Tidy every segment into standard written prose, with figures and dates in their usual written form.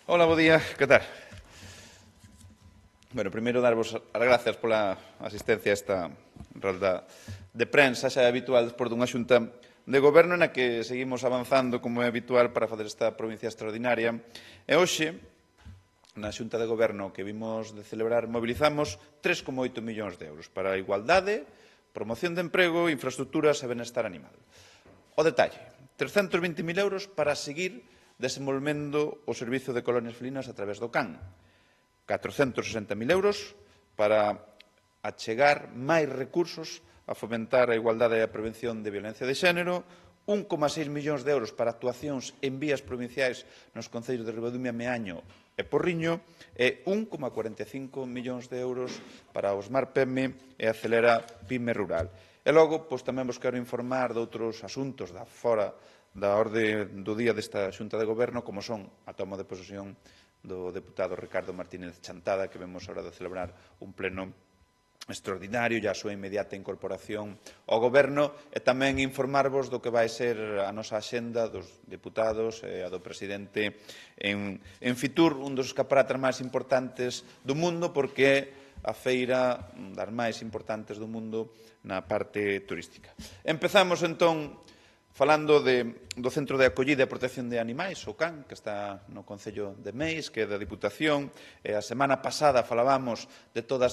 Hola, bo día, que tal? Bueno, primeiro darvos as gracias pola asistencia a esta rolda de prensa xa é habitual despois dunha xunta de goberno na que seguimos avanzando como é habitual para facer esta provincia extraordinaria. E hoxe, na xunta de goberno que vimos de celebrar, mobilizamos 3,8 millóns de euros para a igualdade, promoción de emprego, infraestructuras e benestar animal. O detalle, 320.000 euros para seguir desenvolvendo o servizo de colonias felinas a través do CAN. 460.000 euros para achegar máis recursos a fomentar a igualdade e a prevención de violencia de xénero, 1,6 millóns de euros para actuacións en vías provinciais nos concellos de Ribadumia, Meaño e Porriño e 1,45 millóns de euros para o Smart PEME e a Acelera PYME Rural. E logo, tamén vos quero informar de outros asuntos da fora da orde do día desta xunta de goberno, como son a toma de posesión do deputado Ricardo Martínez Chantada, que vemos ahora de celebrar un pleno extraordinario e a súa inmediata incorporación ao goberno, e tamén informarvos do que vai ser a nosa axenda dos deputados e a do presidente en Fitur, un dos escaparates máis importantes do mundo, porque é a feira das máis importantes do mundo na parte turística. Empezamos, entón, falando do Centro de Acollida e Protección de Animais, o CAN, que está no Concello de Meis, que é da Diputación. A semana pasada falábamos de todo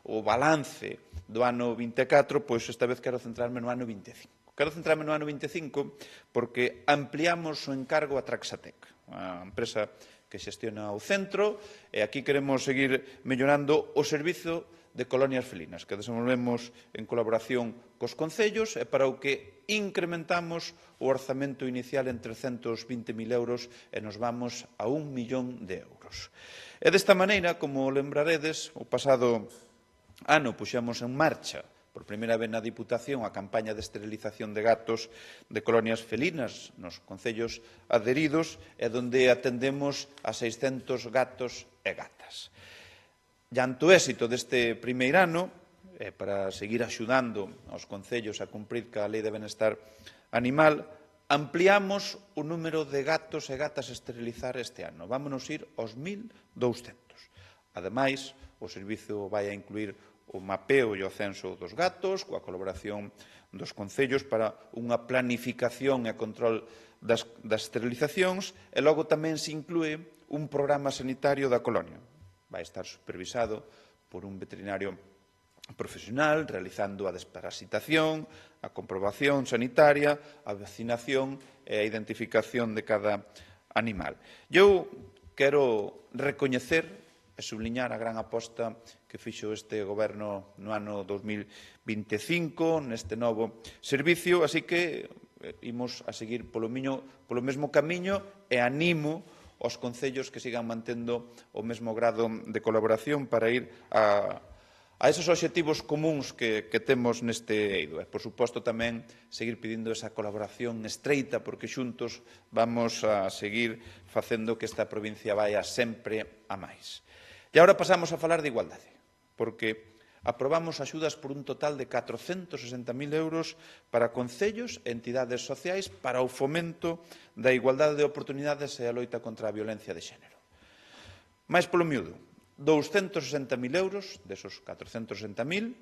o balance do ano 24, pois esta vez quero centrarme no ano 25. Quero centrarme no ano 25 porque ampliamos o encargo a Traxatec, a empresa que xestiona o centro, e aquí queremos seguir mellorando o servizo de colonias felinas que desenvolvemos en colaboración cos concellos e para o que incrementamos o orzamento inicial en 320.000 euros e nos vamos a 1 millón de euros. E desta maneira, como lembraredes, o pasado ano puxemos en marcha por primeira vez na Diputación a campaña de esterilización de gatos de colonias felinas nos concellos adheridos e donde atendemos a 600 gatos e gatas. Diante o éxito deste primeiro ano, para seguir axudando aos concellos a cumprir ca Lei de Benestar Animal, ampliamos o número de gatos e gatas a esterilizar este ano. Vámonos ir aos 1.200. Ademais, o servizo vai a incluir o mapeo e o censo dos gatos, coa colaboración dos concellos para unha planificación e control das esterilizacións, e logo tamén se inclúe un programa sanitario da colonia. Vai estar supervisado por un veterinario profesional, realizando a desparasitación, a comprobación sanitaria, a vacinación e a identificación de cada animal. Eu quero recoñecer e subliñar a gran aposta que fixo este goberno no ano 2025 neste novo servicio, así que imos a seguir polo mesmo camiño e animo aos concellos que sigan mantendo o mesmo grado de colaboración para ir a esos obxectivos comuns que temos neste eido. E, por suposto, tamén seguir pedindo esa colaboración estreita, porque xuntos vamos a seguir facendo que esta provincia vaya sempre a máis. E agora pasamos a falar de igualdade, porque aprobamos axudas por un total de 460.000 euros para concellos e entidades sociais para o fomento da igualdade de oportunidades e a loita contra a violencia de xénero. Mais polo miúdo, 260.000 euros desos 460.000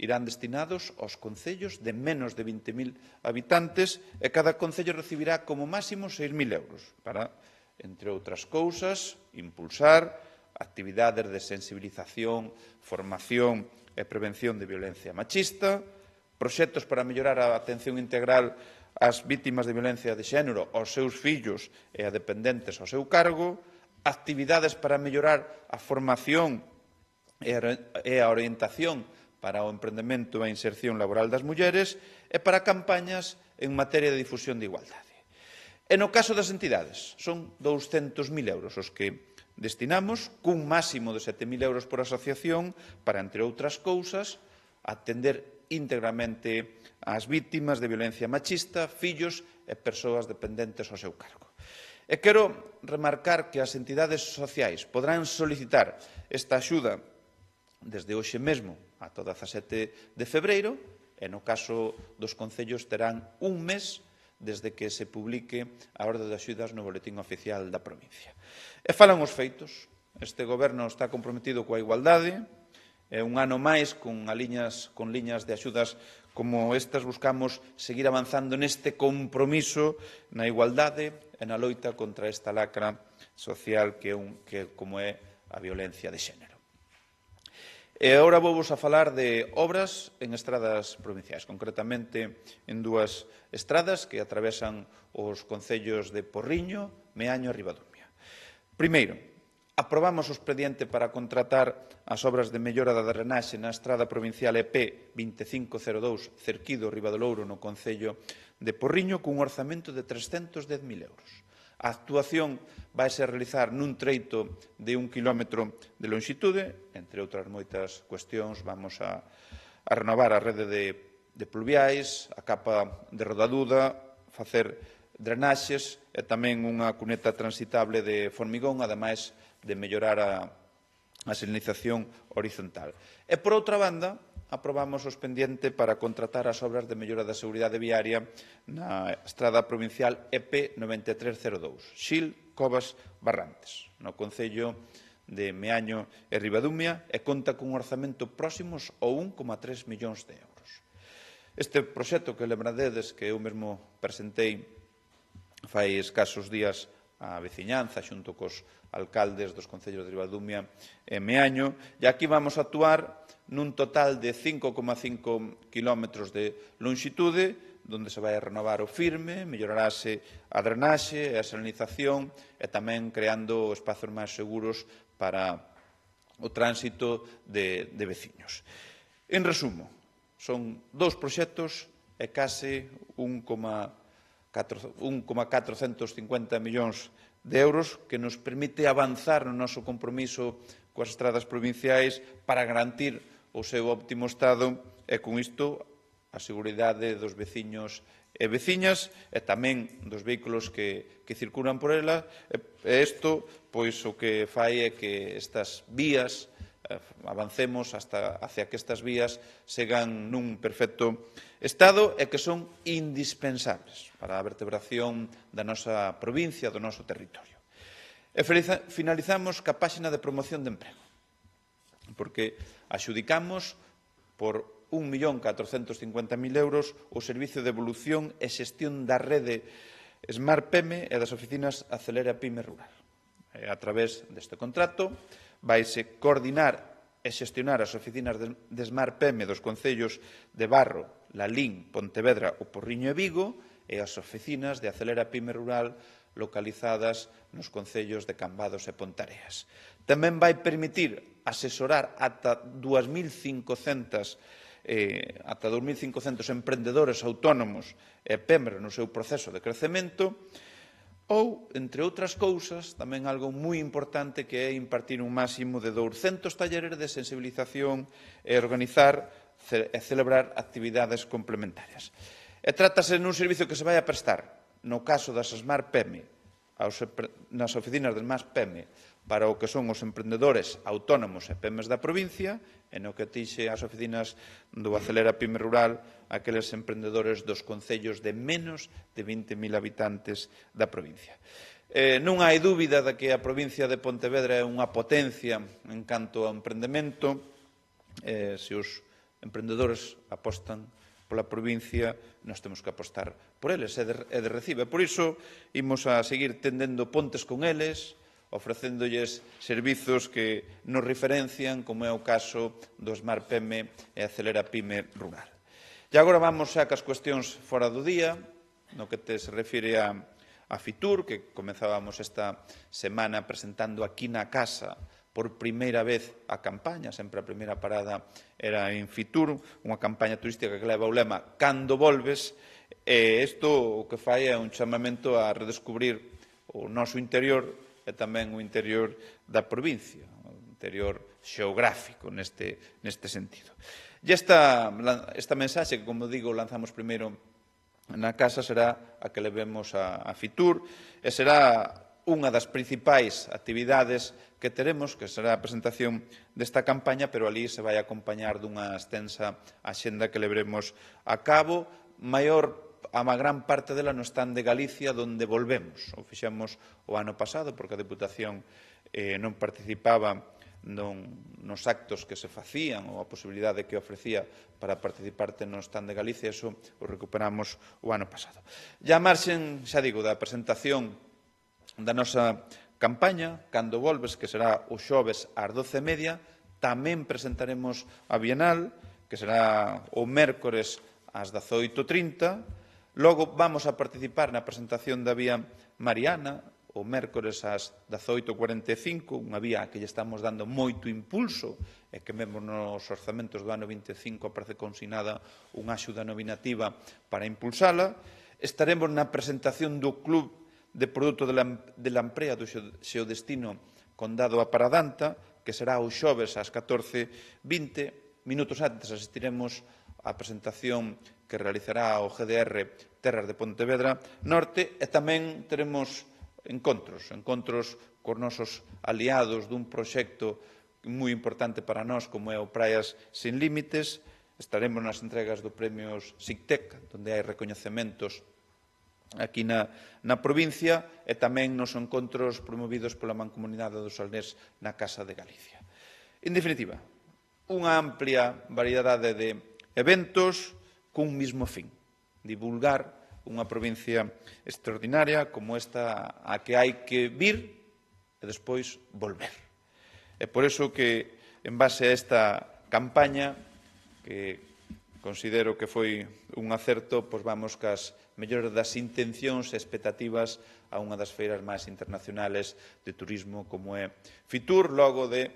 irán destinados aos concellos de menos de 20.000 habitantes e cada concello recibirá como máximo 6.000 euros para, entre outras cousas, impulsar actividades de sensibilización, formación e prevención de violencia machista, proxectos para mellorar a atención integral ás vítimas de violencia de xénero, aos seus fillos e a dependentes ao seu cargo, actividades para mellorar a formación e a orientación para o emprendemento e a inserción laboral das mulleres e para campañas en materia de difusión de igualdade. E no caso das entidades, son 200.000 euros os que destinamos, cun máximo de 7.000 euros por asociación, para, entre outras cousas, atender íntegramente ás vítimas de violencia machista, fillos e persoas dependentes ao seu cargo. E quero remarcar que as entidades sociais poderán solicitar esta axuda desde hoxe mesmo ata o 17 de febreiro, e no caso dos concellos terán un mes desde que se publique a orde de axudas no boletín oficial da provincia. E falan os feitos. Este goberno está comprometido coa igualdade. Un ano máis, con liñas de axudas como estas, buscamos seguir avanzando neste compromiso na igualdade e na loita contra esta lacra social como é a violencia de xénero. E agora vouvos a falar de obras en estradas provinciais, concretamente en dúas estradas que atravesan os concellos de Porriño, Meaño e Ribadumia. Primeiro, aprobamos o expediente para contratar as obras de mellora da drenaxe na estrada provincial EP 2502 Cerquido-Ribadolouro no concello de Porriño cun orzamento de 310.000 euros. A actuación vai ser realizar nun treito de 1 kilómetro de lonxitude, entre outras moitas cuestións. Vamos a renovar a rede de pluviais, a capa de rodaduda, facer drenaxes e tamén unha cuneta transitable de formigón, ademais de mellorar a sinalización horizontal. E, por outra banda, aprobamos o expediente para contratar as obras de mellora da seguridade viaria na estrada provincial EP 9302, Xil, Covas, Barrantes, no concello de Meaño e Ribadumia, e conta cun orzamento próximos ao 1,3 millóns de euros. Este proxecto que lembradedes que eu mesmo presentei fai escasos días a veciñanza xunto cos alcaldes dos concellos de Ribadumia e Meaño, e aquí vamos a actuar nun total de 5,5 kilómetros de lonxitude, onde se vai a renovar o firme, mellorarase a drenaxe e a salinización e tamén creando espazos máis seguros para o tránsito de veciños. En resumo, son dous proxectos e case 1,450 millóns de euros que nos permite avanzar no noso compromiso coas estradas provinciais para garantir o seu óptimo estado e, con isto, a seguridade dos veciños e veciñas e tamén dos vehículos que circulan por ela. E isto, pois, o que fai é que estas vías avancemos hacia que estas vías segan nun perfecto estado e que son indispensables para a vertebración da nosa provincia, do noso territorio. E finalizamos ca páxina de promoción de emprego, porque axudicamos por 1.450.000 euros o servicio de evolución e xestión da rede Smart PEME e das oficinas Acelera PYME Rural. A través deste contrato vaise coordinar e xestionar as oficinas de Smart PEME dos concellos de Barro, Lalín, Pontevedra, O Porriño e Vigo e as oficinas de Acelera PYME Rural localizadas nos concellos de Cambados e Pontareas. Tamén vai permitir asesorar ata 2.500 emprendedores autónomos e PEMRE no seu proceso de crecemento ou, entre outras cousas, tamén algo moi importante que é impartir un máximo de 200 talleres de sensibilización e organizar e celebrar actividades complementarias. E trátase nun servicio que se vai a prestar, no caso das Smart PEME, nas oficinas de Smart PEME, para o que son os emprendedores autónomos e PEMES da provincia, e no que tixe as oficinas do Acelera PYME Rural, aqueles emprendedores dos concellos de menos de 20.000 habitantes da provincia. Non hai dúbida de que a provincia de Pontevedra é unha potencia en canto ao emprendemento. Se os emprendedores apostan pola provincia, nós temos que apostar por eles e de recibe. Por iso, imos a seguir tendendo pontes con eles, ofrecéndolles servizos que nos referencian, como é o caso do Smart PEME e Acelera PYME Rural. E agora vamos xa cas cuestións fora do día, no que se refire a Fitur, que comenzábamos esta semana presentando aquí na casa por primeira vez a campaña, sempre a primeira parada era en Fitur, unha campaña turística que leva o lema "Cando volves", e isto o que fai é un chamamento a redescubrir o noso interior e tamén o interior da provincia, o interior xeográfico neste sentido. E esta mensaxe que, como digo, lanzamos primeiro na casa será a que levemos a Fitur e será unha das principais actividades que teremos, que será a presentación desta campaña, pero ali se vai acompañar dunha extensa axenda que leveremos a cabo, maior a gran parte dela no stand de Galicia, onde volvemos. O fixemos o ano pasado, porque a Deputación non participaba nos actos que se facían ou a posibilidade que ofrecía para participarte no stand de Galicia, eso o recuperamos o ano pasado. E a marxen, xa digo, da presentación da nosa campaña, Cando volves, que será o xoves ás 12:30, tamén presentaremos a Bienal, que será o mércores ás 18:30. Logo vamos a participar na presentación da Vía Mariana, o mércores ás 18:45, unha vía que lle estamos dando moito impulso e que vemos nos orzamentos do ano 25 aparece consignada unha axuda nominativa para impulsala. Estaremos na presentación do Club de Produto de Lamprea do Xeodestino Condado a Paradanta, que será o xoves ás 14:20. Minutos antes asistiremos á presentación que realizará o GDR Terras de Pontevedra Norte e tamén teremos encontros cos nosos aliados dun proxecto moi importante para nós como é o Praias Sin Límites. Estaremos nas entregas do Premios SICTEC, onde hai recoñecementos aquí na provincia e tamén nos encontros promovidos pola Mancomunidade do Salnés na Casa de Galicia. En definitiva, unha amplia variedade de eventos cun mismo fin, divulgar unha provincia extraordinaria como esta a que hai que vir e despois volver. É por iso que, en base a esta campaña, que considero que foi un acerto, pois vamos cas mellores das intencións e expectativas a unha das feiras máis internacionales de turismo como é Fitur, logo de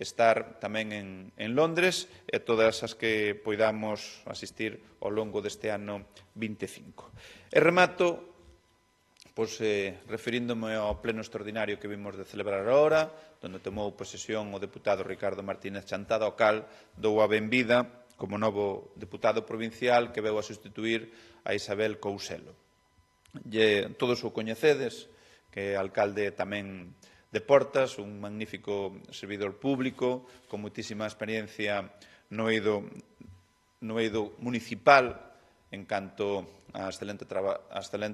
estar tamén en Londres e todas as que poidamos asistir ao longo deste ano 25. E remato referíndome ao pleno extraordinario que vimos de celebrar agora, onde tomou posesión o deputado Ricardo Martínez Chantada, o cal dou a benvida como novo deputado provincial que veu a sustituir a Isabel Couselo. Todos o coñecedes, que é alcalde tamén de Portas, un magnífico servidor público, con moitísima experiencia no eido municipal, en canto á excelente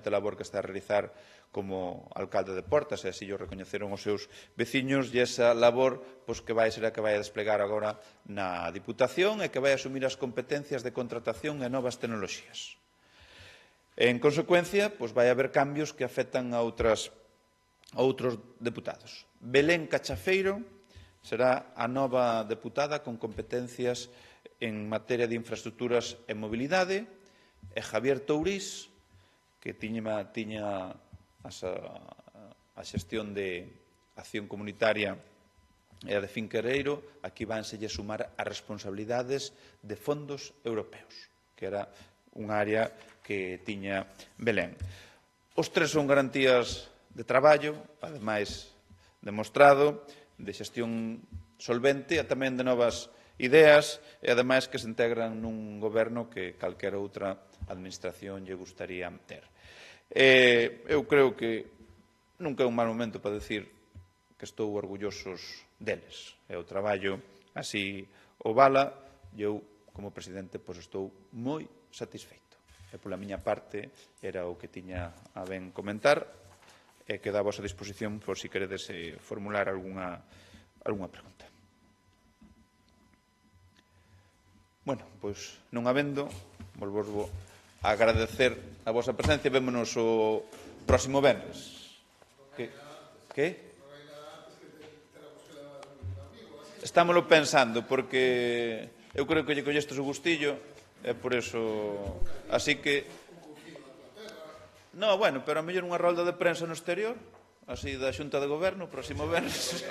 labor que está a realizar como alcalde de Portas, e así o recoñeceron os seus veciños, e esa labor que vai ser a que vai a desplegar agora na Diputación e que vai asumir as competencias de contratación e novas tecnoloxías. En consecuencia, vai haber cambios que afectan a outros deputados. Belén Cachafeiro será a nova deputada con competencias en materia de infraestructuras e mobilidade, e Javier Tourís, que tiña a xestión de acción comunitaria e a de Finquereiro, aquí vánselle sumar as responsabilidades de fondos europeos, que era unha área que tiña Belén. Os tres son garantías de traballo, ademais demostrado, de xestión solvente e tamén de novas ideas e, ademais, que se integran nun goberno que calquera outra administración lle gustaría ter. Eu creo que nunca é un mal momento para dicir que estou orgullosos deles. É o traballo así o vala e eu, como presidente, estou moi satisfeito. E, pola miña parte, era o que tiña a ben comentar e queda a vosa disposición por si queredes formular algunha pregunta. Bueno, pois non habendo, volvosvo a agradecer a vosa presencia. Vémonos o próximo venres. Que? Estámoslo pensando, porque eu creo que lle collestes o gustillo, e por eso... Así que... No, bueno, pero a mellor unha rolda de prensa no exterior, así da Xunta de Goberno, o próximo venres.